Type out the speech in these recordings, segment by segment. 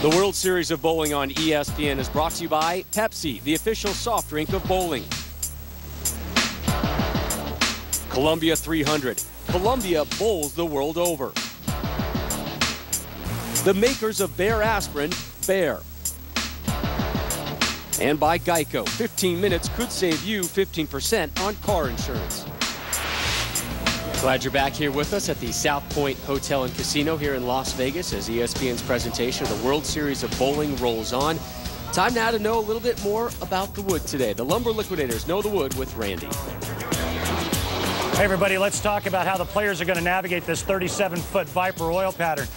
The World Series of Bowling on ESPN is brought to you by Pepsi, the official soft drink of bowling. Columbia 300. Columbia bowls the world over. The makers of Bear Aspirin, Bear. And by GEICO. 15 minutes could save you 15% on car insurance. Glad you're back here with us at the South Point Hotel and Casino here in Las Vegas as ESPN's presentation of the World Series of Bowling rolls on. Time now to know a little bit more about the wood today. The Lumber Liquidators know the wood with Randy. Hey everybody, let's talk about how the players are going to navigate this 37-foot Viper oil pattern.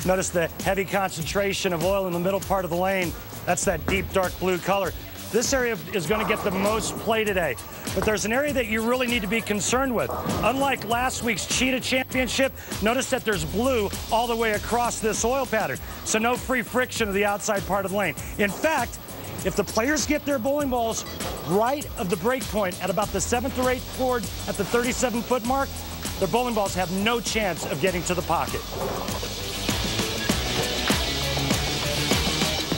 Notice the heavy concentration of oil in the middle part of the lane. That's that deep dark blue color. This area is going to get the most play today. But there's an area that you really need to be concerned with. Unlike last week's Cheetah Championship, notice that there's blue all the way across this oil pattern. So no free friction of the outside part of the lane. In fact, if the players get their bowling balls right of the break point at about the 7th or 8th board at the 37-foot mark, their bowling balls have no chance of getting to the pocket.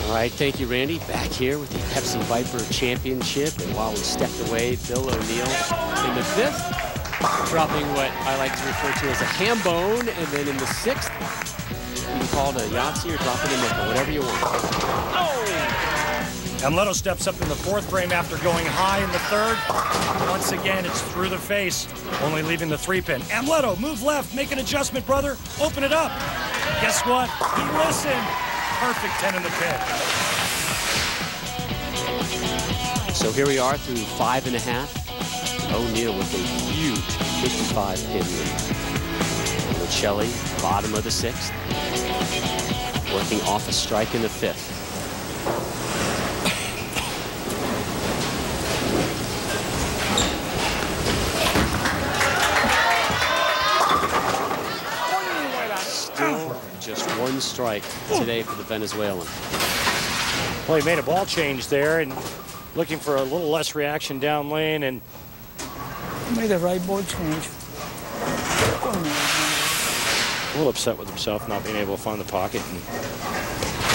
All right, thank you, Randy. Back here with the Pepsi Viper Championship. And while we stepped away, Bill O'Neill in the 5th, dropping what I like to refer to as a ham bone. And then in the 6th, you can call it a Yahtzee or dropping a nickel, whatever you want. Oh! Amleto steps up in the 4th frame after going high in the 3rd. Once again, it's through the face, only leaving the 3-pin. Amleto, move left, make an adjustment, brother. Open it up. Guess what? He listened. Perfect 10 in the pin. So here we are through 5.5. O'Neill with a huge 55-pin lead. Monacelli, bottom of the 6th. Working off a strike in the 5th. Just one strike today for the Venezuelan. Well, he made a ball change there and looking for a little less reaction down lane and made the right ball change. A little upset with himself not being able to find the pocket, and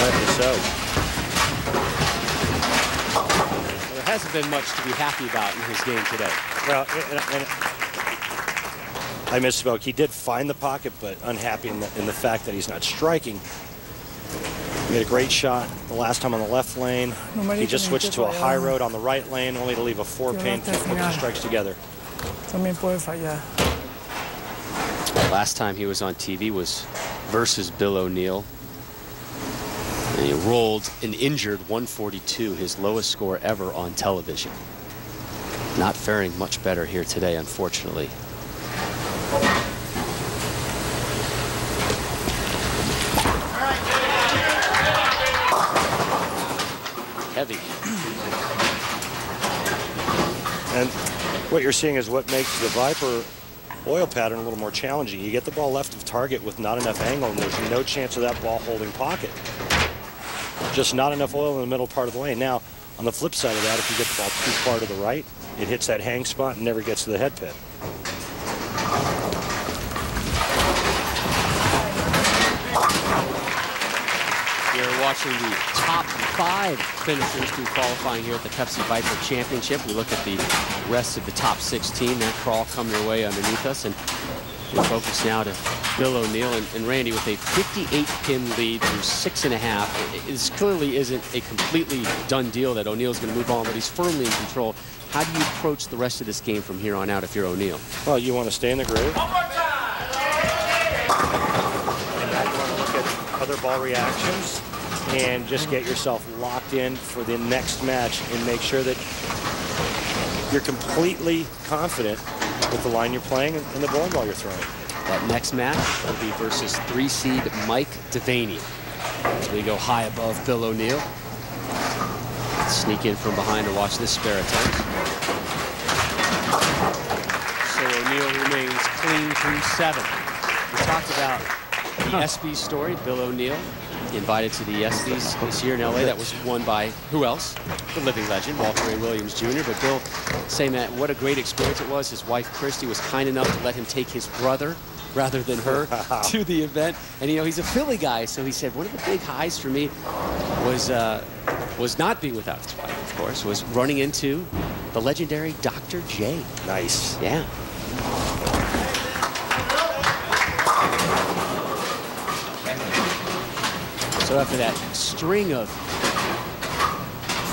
rightly so. Well, there hasn't been much to be happy about in his game today. Well, and I misspoke. He did find the pocket, but unhappy in the fact that he's not striking. He made a great shot the last time on the left lane. He just switched to a high road on the right lane, only to leave a 4-pin, put the strikes together. Last time he was on TV was versus Bill O'Neill. And he rolled an injured 142, his lowest score ever on television. Not faring much better here today, unfortunately. Heavy. And what you're seeing is what makes the Viper oil pattern a little more challenging. You get the ball left of target with not enough angle, and there's no chance of that ball holding pocket. Just not enough oil in the middle part of the lane. Now, on the flip side of that, if you get the ball too far to the right, it hits that hang spot and never gets to the head pin. You're watching the top 5 finishers through qualifying here at the Pepsi Viper Championship. We look at the rest of the top 16. That crawl come their way underneath us. And we focus now to Bill O'Neill and Randy with a 58-pin lead through 6.5. This clearly isn't a completely done deal that O'Neill's going to move on, but he's firmly in control. How do you approach the rest of this game from here on out if you're O'Neill? Well, you want to stay in the groove. And now you want to look at other ball reactions and just get yourself locked in for the next match and make sure that you're completely confident with the line you're playing and the bowling ball you're throwing. That next match will be versus 3-seed Mike DeVaney. As we go high above Bill O'Neill. Sneak in from behind to watch this spare attempt. So O'Neill remains clean through 7. We talked about the ESPY story. Bill O'Neill invited to the ESPYs this year in LA. That was won by who else? The living legend, Walter Ray Williams Jr. But Bill saying that what a great experience it was. His wife Christy was kind enough to let him take his brother rather than her to the event. And, you know, he's a Philly guy, so he said one of the big highs for me was not being without his wife, of course, was running into the legendary Dr. J. Nice. Yeah. So after that string of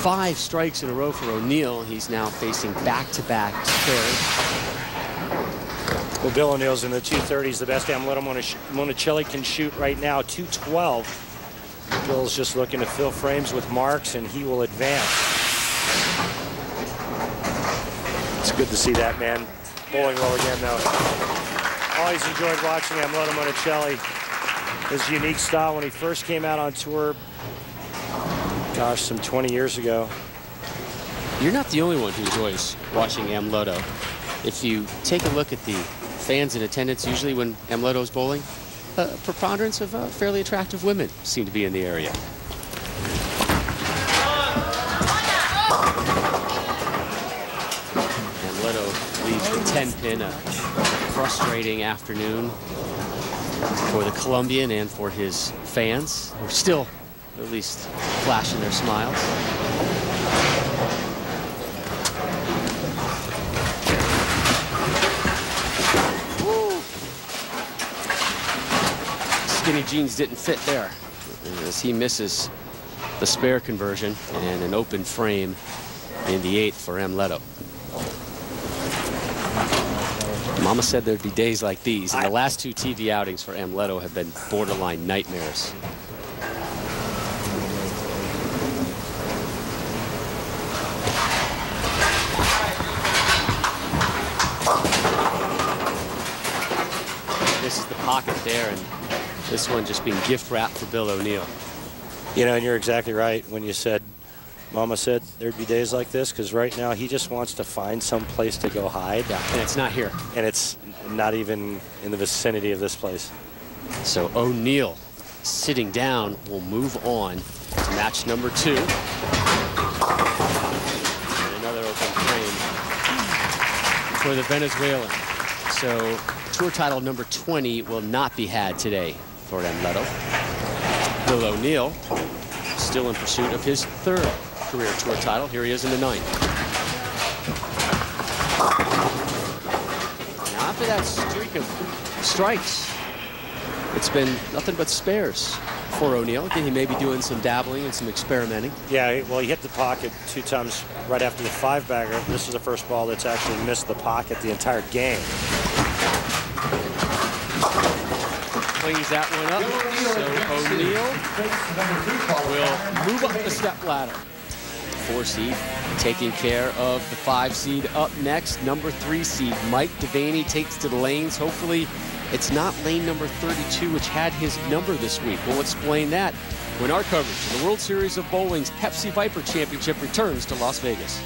5 strikes in a row for O'Neal, he's now facing back-to-back spares. Well, Bill O'Neal's in the 230s, the best Amleto Monacelli can shoot right now, 212. Bill's just looking to fill frames with marks, and he will advance. It's good to see that man bowling well again, though. Always enjoyed watching Amleto Monacelli. His unique style when he first came out on tour, gosh, some 20 years ago. You're not the only one who enjoys watching Amleto. If you take a look at the fans in attendance, usually when Amleto's bowling, a preponderance of fairly attractive women seem to be in the area. Amleto leads the 10-pin, a frustrating afternoon for the Colombian and for his fans, who are still at least flashing their smiles. Skinny jeans didn't fit there as he misses the spare conversion and an open frame in the 8th for Amleto. Mama said there'd be days like these, and the last 2 TV outings for Amleto have been borderline nightmares. This is the pocket there, and this one just being gift wrapped for Bill O'Neal. You know, and you're exactly right when you said, Mama said there'd be days like this, because right now he just wants to find some place to go hide. Yeah, and it's not here. And it's not even in the vicinity of this place. So O'Neal, sitting down, will move on to match number 2. And another open frame for the Venezuelan. So tour title number 20 will not be had today for Amleto. Bill O'Neal still in pursuit of his 3rd career tour title. Here he is in the 9th. Now after that streak of strikes, it's been nothing but spares for O'Neal. Again, he may be doing some dabbling and some experimenting. Yeah, well, he hit the pocket 2 times right after the 5-bagger. This is the first ball that's actually missed the pocket the entire game. Cleans that one up, so O'Neal will move up the step ladder. 4 seed taking care of the 5 seed. Up next, number 3 seed Mike DeVaney takes to the lanes. Hopefully it's not lane number 32, which had his number this week. We'll explain that when our coverage of the World Series of Bowling's Pepsi Viper Championship returns to Las Vegas.